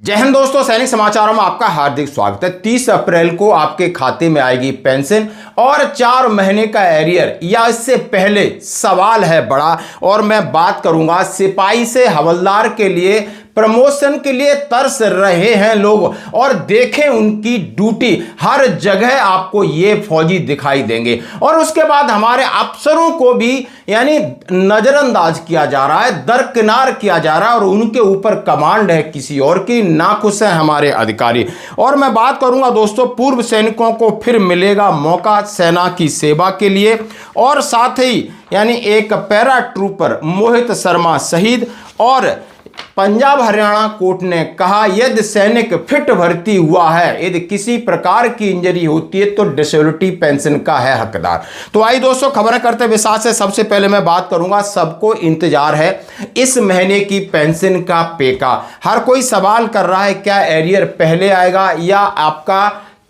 जय हिंद दोस्तों, सैनिक समाचारों में आपका हार्दिक स्वागत है। 30 अप्रैल को आपके खाते में आएगी पेंशन और 4 महीने का एरियर या इससे पहले सवाल है बड़ा। और मैं बात करूंगा सिपाही से हवलदार के लिए प्रमोशन के लिए तरस रहे हैं लोग, और देखें उनकी ड्यूटी हर जगह आपको ये फौजी दिखाई देंगे। और उसके बाद हमारे अफसरों को भी यानी नजरअंदाज किया जा रहा है, दरकिनार किया जा रहा है, और उनके ऊपर कमांड है किसी और की। नाखुश है हमारे अधिकारी। और मैं बात करूंगा दोस्तों, पूर्व सैनिकों को फिर मिलेगा मौका सेना की सेवा के लिए, और साथ ही यानी एक पैरा ट्रूपर मोहित शर्मा शहीद। और पंजाब हरियाणा कोर्ट ने कहा यदि सैनिक फिट भर्ती हुआ है, यदि किसी प्रकार की इंजरी होती है तो डिसेबिलिटी पेंशन का है हकदार। तो आइए दोस्तों खबरें करते विस्तार से। सबसे पहले मैं बात करूंगा, सबको इंतजार है इस महीने की पेंशन का पे का। हर कोई सवाल कर रहा है क्या एरियर पहले आएगा या आपका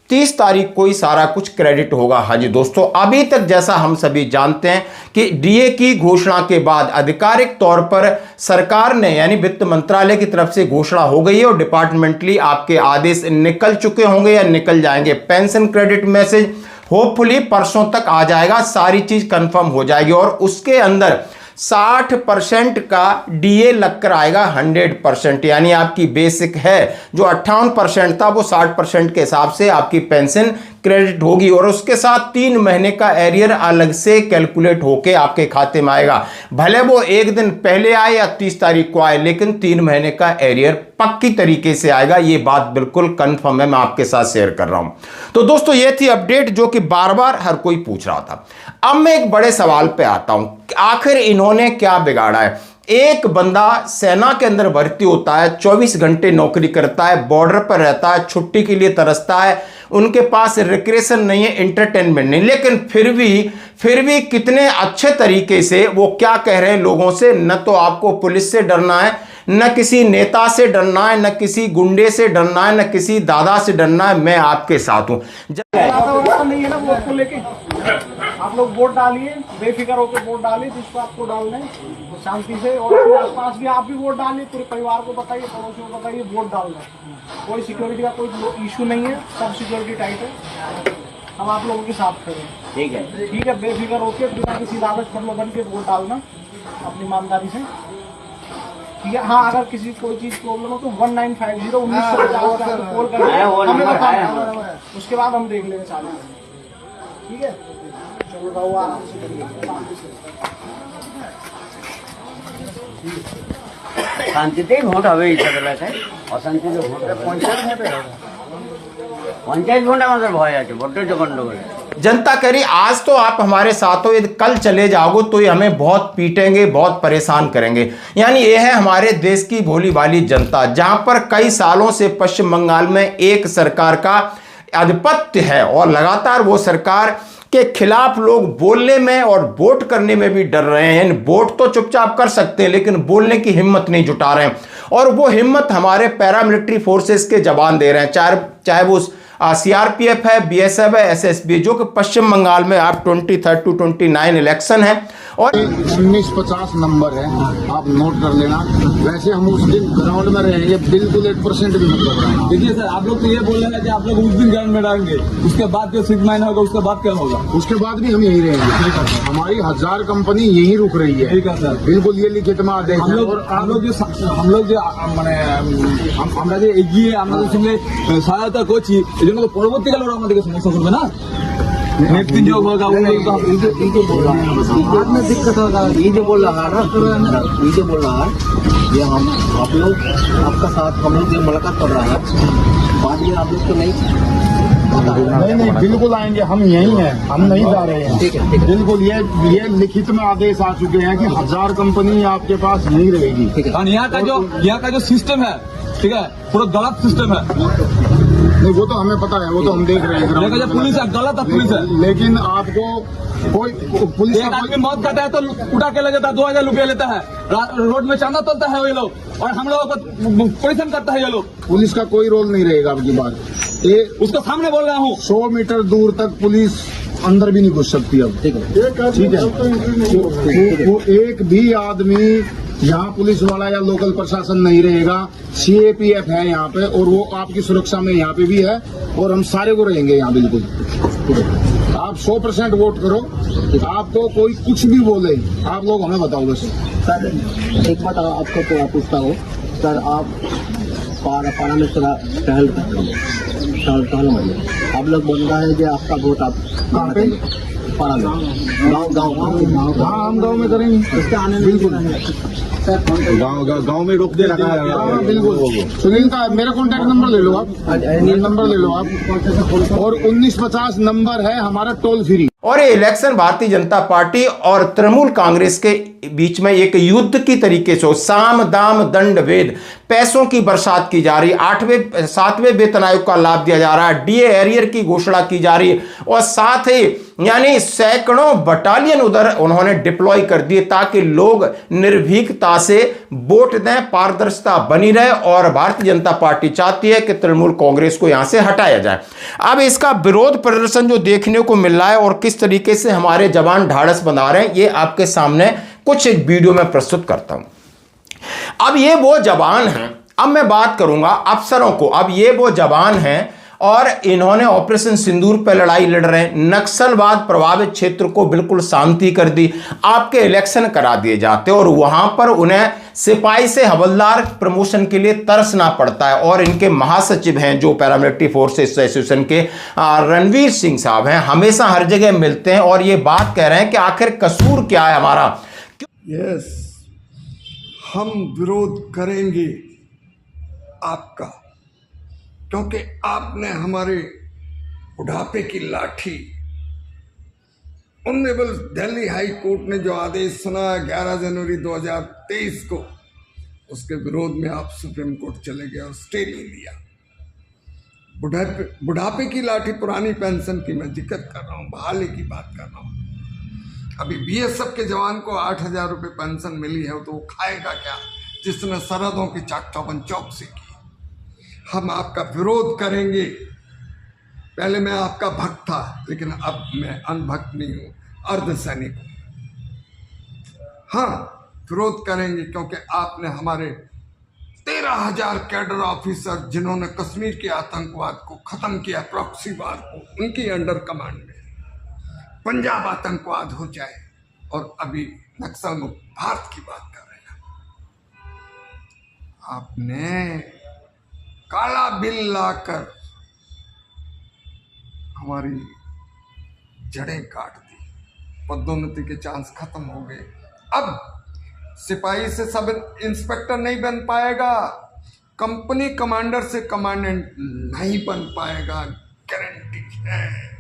30 तारीख को ही सारा कुछ क्रेडिट होगा। हाँ जी दोस्तों, अभी तक जैसा हम सभी जानते हैं कि डीए की घोषणा के बाद आधिकारिक तौर पर सरकार ने यानी वित्त मंत्रालय की तरफ से घोषणा हो गई है और डिपार्टमेंटली आपके आदेश निकल चुके होंगे या निकल जाएंगे। पेंशन क्रेडिट मैसेज होपफुली परसों तक आ जाएगा, सारी चीज कंफर्म हो जाएगी और उसके अंदर 60% का डीए लगकर आएगा 100%। यानी आपकी बेसिक है जो 58% था वो 60% के हिसाब से आपकी पेंशन क्रेडिट होगी, और उसके साथ 3 महीने का एरियर अलग से कैलकुलेट होके आपके खाते में आएगा। भले वो एक दिन पहले आए या 30 तारीख को आए, लेकिन 3 महीने का एरियर पक्की तरीके से आएगा। ये बात बिल्कुल कंफर्म है, मैं आपके साथ शेयर कर रहा हूं। तो दोस्तों ये थी अपडेट जो कि बार बार हर कोई पूछ रहा था। अब मैं एक बड़े सवाल पे आता हूं, आखिर इन्होंने क्या बिगाड़ा है। एक बंदा सेना के अंदर भर्ती होता है, 24 घंटे नौकरी करता है, बॉर्डर पर रहता है, छुट्टी के लिए तरसता है, उनके पास रिक्रिएशन नहीं है, एंटरटेनमेंट नहीं, लेकिन फिर भी कितने अच्छे तरीके से वो क्या कह रहे हैं लोगों से, न तो आपको पुलिस से डरना है, न किसी नेता से डरना है, न किसी गुंडे से डरना है, न किसी दादा से डरना है। मैं आपके साथ हूं। नहीं है ना वोट को लेके आप लोग वोट डालिए, बेफिक्र होकर वोट डालिए जिसको आपको डालना है शांति से। और अपने आसपास भी आप भी वोट डालिए, पूरे परिवार को बताइए, पड़ोसियों को बताइए वोट डालना है। कोई सिक्योरिटी का कोई इशू नहीं है, सब सिक्योरिटी टाइट है, हम आप लोगों के साथ खड़े हैं। ठीक है, बेफिक्र होकर बिना किसी लालच प्रलोभन के वोट डालना अपनी ईमानदारी से। ठीक है, हाँ अगर किसी कोई चीज प्रॉब्लम हो तो 1950 1950 कॉल करके हमें बताना, उसके बाद हम देख लेंगे चालू। ठीक है, चलो रहो आराम से शांतिते भोट হবে ইচ্ছা আছে, অশান্তিতে ভোট পঞ্চায়েত ভোট আমাদের ভয় আছে, ভোটের जो गंडगोल है। जनता कह रही आज तो आप हमारे साथ हो, यदि कल चले जाओगे तो ये हमें बहुत पीटेंगे, बहुत परेशान करेंगे। यानी ये है हमारे देश की भोली भाली जनता, जहां पर कई सालों से पश्चिम बंगाल में एक सरकार का आधिपत्य है और लगातार वो सरकार के खिलाफ लोग बोलने में और वोट करने में भी डर रहे हैं। वोट तो चुपचाप कर सकते हैं लेकिन बोलने की हिम्मत नहीं जुटा रहे हैं, और वो हिम्मत हमारे पैरामिलिट्री फोर्सेस के जवान दे रहे हैं, चाहे वो सीआरपीएफ है, बीएसएफ है, एसएसबी, जो कि पश्चिम बंगाल में आप 23 to 29 इलेक्शन है और 1950 नंबर है, आप नोट कर लेना। वैसे हम उस दिन ग्राउंड में रहेंगे, बिल्कुल 1% भी मत घबराएं। देखिए सर, आप लोग तो ये बोल रहे हैं कि आप लोग उस दिन ग्राउंड में रहेंगे, उसके बाद जो 6 महीना होगा उसके बाद क्या होगा? उसके बाद भी हम यहीं रहेंगे। हमारी 1000 कंपनी यहीं रुक रही है। ठीक है सर, बिल्कुल ये लिखित में आदेश हम लोग जो মানে আমরা যে এগিয়ে আমাদের সঙ্গে সহায়তা করছি, এই জন্য তো পরবর্তীকালে ওরা আমাদেরকে সমস্যা করবে না। नेतृत्व जो होगा वो ये बोल रहा है, बाद में दिक्कत होगा। ये जो बोल रहा है ना, ये जो बोल रहा है ये हम आप लोग आपका साथ हम लोग जो मुलाकात कर रहा है, बाद में आप लोग तो नहीं बिल्कुल आएंगे। हम यहीं हैं, हम नहीं जा रहे हैं। ठीक है, बिल्कुल ये लिखित में आदेश आ चुके हैं कि 1000 कंपनी आपके पास नहीं रहेगी। ठीक है, और यहाँ का जो सिस्टम है, ठीक है, पूरा गलत सिस्टम है। नहीं वो तो हमें पता है, वो तो हम देख रहे हैं। लेकिन जो पुलिस है गलत है, पुलिस है। लेकिन आपको कोई पुलिस एक आदमी मौत करता है तो उठा के ले जाता है, 2000 रुपया लेता है, रोड में चांदा तोलता है ये लोग, और हम लोगों को परेशान करता है ये लोग। पुलिस का कोई रोल नहीं रहेगा अब की बार। उसको सामने बोल रहा हूँ, 100 मीटर दूर तक पुलिस अंदर भी नहीं घुस सकती अब। ठीक है, वो एक भी आदमी यहाँ पुलिस वाला या लोकल प्रशासन नहीं रहेगा। CAPF है यहाँ पे और वो आपकी सुरक्षा में यहाँ पे भी है और हम सारे को रहेंगे यहाँ बिल्कुल। आप 100% वोट करो। आपको कोई कुछ भी बोले आप लोग हमें बताओ बस। सर एक बात आपको तो आप पूछता हूँ सर, आप पारा में टहल मतलब आप लोग बोल रहा है कि आपका वोट आप कहाँ पे? पारा में गाँव हाँ हम गाँव में करेंगे इसके आने में बिल्कुल। गांव में रोक दे रखा है। हाँ बिल्कुल। सुनील का मेरा कॉन्टैक्ट नंबर ले लो आप, नंबर ले लो आप। और 1950 नंबर है हमारा टोल फ्री। और ये इलेक्शन भारतीय जनता पार्टी और तृणमूल कांग्रेस के बीच में एक युद्ध की तरीके से साम दाम दंड भेद पैसों की बरसात की जा रही है। 8वें 7वें वेतन आयोग का लाभ दिया जा रहा है, DA एरियर की घोषणा की जा रही है और साथ ही यानी सैकड़ों बटालियन उधर उन्होंने डिप्लॉय कर दिए ताकि लोग निर्भीकता से वोट दें, पारदर्शिता बनी रहे। और भारतीय जनता पार्टी चाहती है कि तृणमूल कांग्रेस को यहां से हटाया जाए। अब इसका विरोध प्रदर्शन जो देखने को मिल रहा है और किस तरीके से हमारे जवान ढाढ़स बना रहे हैं, ये आपके सामने कुछ एक वीडियो में प्रस्तुत करता हूं। अब ये वो जवान हैं, अब मैं बात करूंगा अफसरों को। अब ये वो जवान हैं और इन्होंने ऑपरेशन सिंदूर पर लड़ाई लड़ रहे हैं, नक्सलवाद प्रभावित क्षेत्र को बिल्कुल शांति कर दी, आपके इलेक्शन करा दिए जाते और वहां पर उन्हें सिपाही से हवलदार प्रमोशन के लिए तरसना पड़ता है। और इनके महासचिव हैं जो पैरामिलिट्री फोर्सेस एसोसिएशन के रणवीर सिंह साहब हैं, हमेशा हर जगह मिलते हैं और ये बात कह रहे हैं कि आखिर कसूर क्या है हमारा। यस, हम विरोध करेंगे आपका, क्योंकि आपने हमारे बुढ़ापे की लाठी, ऑनरेबल दिल्ली हाई कोर्ट ने जो आदेश सुना 11 जनवरी 2023 को, उसके विरोध में आप सुप्रीम कोर्ट चले गए और स्टे ले लिया। बुढ़ापे की लाठी, पुरानी पेंशन की मैं दिक्कत कर रहा हूँ, बहाली की बात कर रहा हूँ। अभी BSF के जवान को 8,000 रुपये पेंशन मिली है, तो वो खाएगा क्या जिसने सरहदों की चाक चौबंद चौकसी की। हम आपका विरोध करेंगे। पहले मैं आपका भक्त था, लेकिन अब मैं अनभक्त नहीं हूं, अर्धसैनिक हूं। हाँ, विरोध करेंगे क्योंकि आपने हमारे 13,000 कैडर ऑफिसर जिन्होंने कश्मीर के आतंकवाद को खत्म किया, प्रॉक्सीवाद को, उनकी अंडर कमांड में पंजाब आतंकवाद हो जाए और अभी नक्सल मुक्त भारत की बात कर रहे हैं। आपने काला बिल लाकर हमारी जड़ें काट दी, पदोन्नति के चांस खत्म हो गए। अब सिपाही से सब इंस्पेक्टर नहीं बन पाएगा, कंपनी कमांडर से कमांडेंट नहीं बन पाएगा, गारंटी है।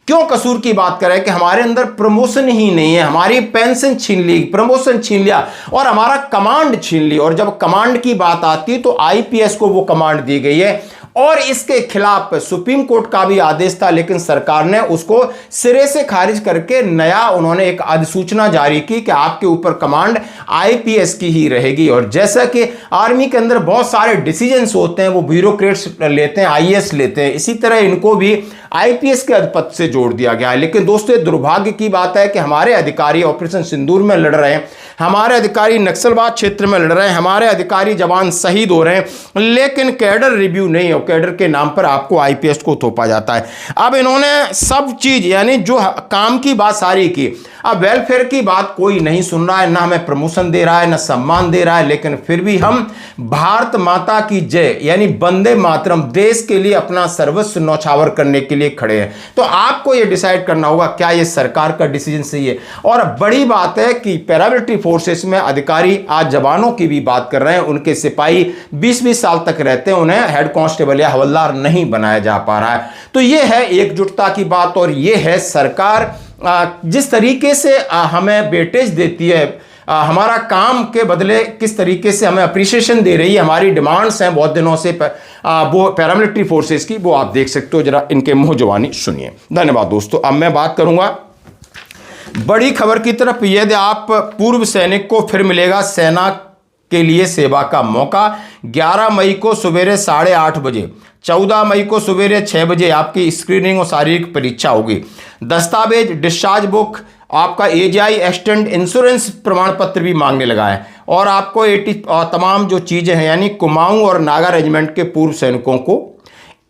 क्यों कसूर की बात करें कि हमारे अंदर प्रमोशन ही नहीं है, हमारी पेंशन छीन ली, प्रमोशन छीन लिया और हमारा कमांड छीन ली। और जब कमांड की बात आती है तो IPS को वो कमांड दी गई है और इसके खिलाफ सुप्रीम कोर्ट का भी आदेश था, लेकिन सरकार ने उसको सिरे से खारिज करके नया उन्होंने एक अधिसूचना जारी की कि आपके ऊपर कमांड IPS की ही रहेगी। और जैसा कि आर्मी के अंदर बहुत सारे डिसीजंस होते हैं वो ब्यूरोक्रेट्स लेते हैं, IAS लेते हैं, इसी तरह इनको भी IPS के पद से जोड़ दिया गया है। लेकिन दोस्तों दुर्भाग्य की बात है कि हमारे अधिकारी ऑपरेशन सिंदूर में लड़ रहे हैं, हमारे अधिकारी नक्सलवाद क्षेत्र में लड़ रहे हैं, हमारे अधिकारी जवान शहीद हो रहे हैं, लेकिन कैडर रिव्यू नहीं हो, कैडर के नाम पर आपको IPS को थोपा जाता है। अब इन्होंने सब चीज यानी जो काम की बात सारी की, अब वेलफेयर की बात कोई नहीं सुन रहा है, ना हमें प्रमोशन दे रहा है, ना सम्मान दे रहा है, लेकिन फिर भी हम भारत माता की जय यानी वंदे मातरम, देश के लिए अपना सर्वस्व न्यौछावर करने के लिए खड़े हैं। तो आपको यह डिसाइड करना होगा क्या यह सरकार का डिसीजन सही है। और बड़ी बात है कि पैरामिलिट्री फोर्सेस में अधिकारी आज जवानों की भी बात कर रहे हैं, उनके सिपाही 20-20 साल तक रहते हैं, उन्हें हेड कांस्टेबल या हवलदार नहीं बनाया जा पा रहा है। तो यह है एकजुटता की बात और यह है सरकार जिस तरीके से हमें वेटेज देती है, हमारा काम के बदले किस तरीके से हमें अप्रिसिएशन दे रही है, हमारी डिमांड्स हैं बहुत दिनों से वो पैरामिलिट्री फोर्सेस की, वो आप देख सकते हो, जरा इनके मुंह जवानी सुनिए। धन्यवाद दोस्तों। अब मैं बात करूंगा बड़ी खबर की तरफ। यदि आप पूर्व सैनिक को फिर मिलेगा सेना के लिए सेवा का मौका। 11 मई को सवेरे 8:30 बजे, 14 मई को सवेरे 6 बजे आपकी स्क्रीनिंग और शारीरिक परीक्षा होगी। दस्तावेज, डिस्चार्ज बुक, आपका AGI एक्सटेंड इंश्योरेंस प्रमाण पत्र भी मांगने लगा है और आपको 80 तमाम जो चीज़ें हैं यानी कुमाऊं और नागा रेजिमेंट के पूर्व सैनिकों को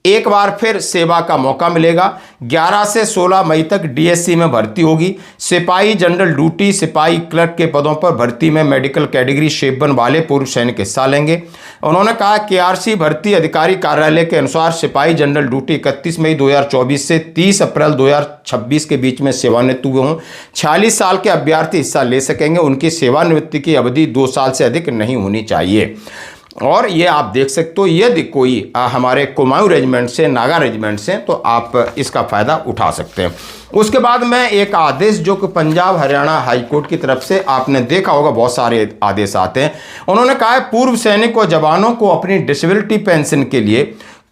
एक बार फिर सेवा का मौका मिलेगा। 11 से 16 मई तक डीएससी में भर्ती होगी। सिपाही जनरल ड्यूटी, सिपाही क्लर्क के पदों पर भर्ती में मेडिकल कैटेगरी शेपबन वाले पूर्व सैनिक हिस्सा लेंगे। उन्होंने कहा कि आरसी भर्ती अधिकारी कार्यालय के अनुसार सिपाही जनरल ड्यूटी 31 मई 2024 से 30 अप्रैल 2026 के बीच में सेवानिवृत्त हुए हों 46 साल के अभ्यर्थी हिस्सा ले सकेंगे। उनकी सेवानिवृत्ति की अवधि 2 साल से अधिक नहीं होनी चाहिए। और ये आप देख सकते हो, यदि कोई हमारे कुमाऊं रेजिमेंट से, नागा रेजिमेंट से, तो आप इसका फ़ायदा उठा सकते हैं। उसके बाद में एक आदेश जो कि पंजाब हरियाणा हाई कोर्ट की तरफ से, आपने देखा होगा बहुत सारे आदेश आते हैं। उन्होंने कहा है पूर्व सैनिक और जवानों को अपनी डिसेबिलिटी पेंशन के लिए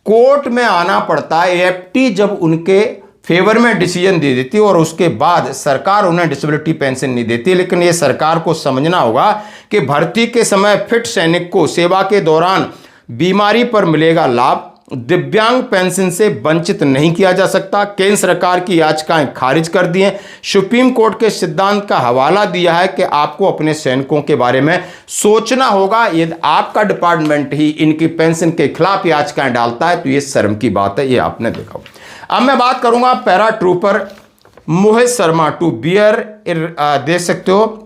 कोर्ट में आना पड़ता है। एएफटी जब उनके फेवर में डिसीजन दे देती है और उसके बाद सरकार उन्हें डिसेबिलिटी पेंशन नहीं देती। लेकिन ये सरकार को समझना होगा कि भर्ती के समय फिट सैनिक को सेवा के दौरान बीमारी पर मिलेगा लाभ। दिव्यांग पेंशन से वंचित नहीं किया जा सकता। केंद्र सरकार की याचिकाएं खारिज कर दी हैं। सुप्रीम कोर्ट के सिद्धांत का हवाला दिया है कि आपको अपने सैनिकों के बारे में सोचना होगा। यदि आपका डिपार्टमेंट ही इनकी पेंशन के खिलाफ याचिकाएं डालता है तो ये शर्म की बात है। ये आपने देखा। अब मैं बात करूंगा पैरा ट्रूपर मोहित शर्मा टू बियर, देख सकते हो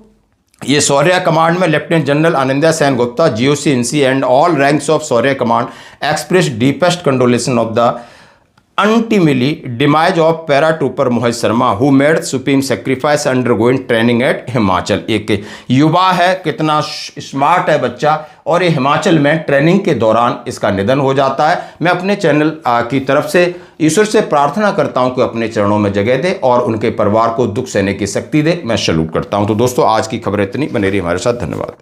ये शौर्य कमांड में lieutenant general Anindya Sen Gupta GOC in C and all ranks of Shaurya command express deepest condolence of the ultimately demise of paratrooper Mohit Sharma who made supreme sacrifice undergoing training at Himachal. एक युवा है, कितना स्मार्ट है बच्चा, और ये हिमाचल में ट्रेनिंग के दौरान इसका निधन हो जाता है। मैं अपने चैनल की तरफ से ईश्वर से प्रार्थना करता हूं कि अपने चरणों में जगह दे और उनके परिवार को दुख सहने की शक्ति दे। मैं सैल्यूट करता हूं। तो दोस्तों आज की खबर इतनी, बने रहिए हमारे साथ। धन्यवाद।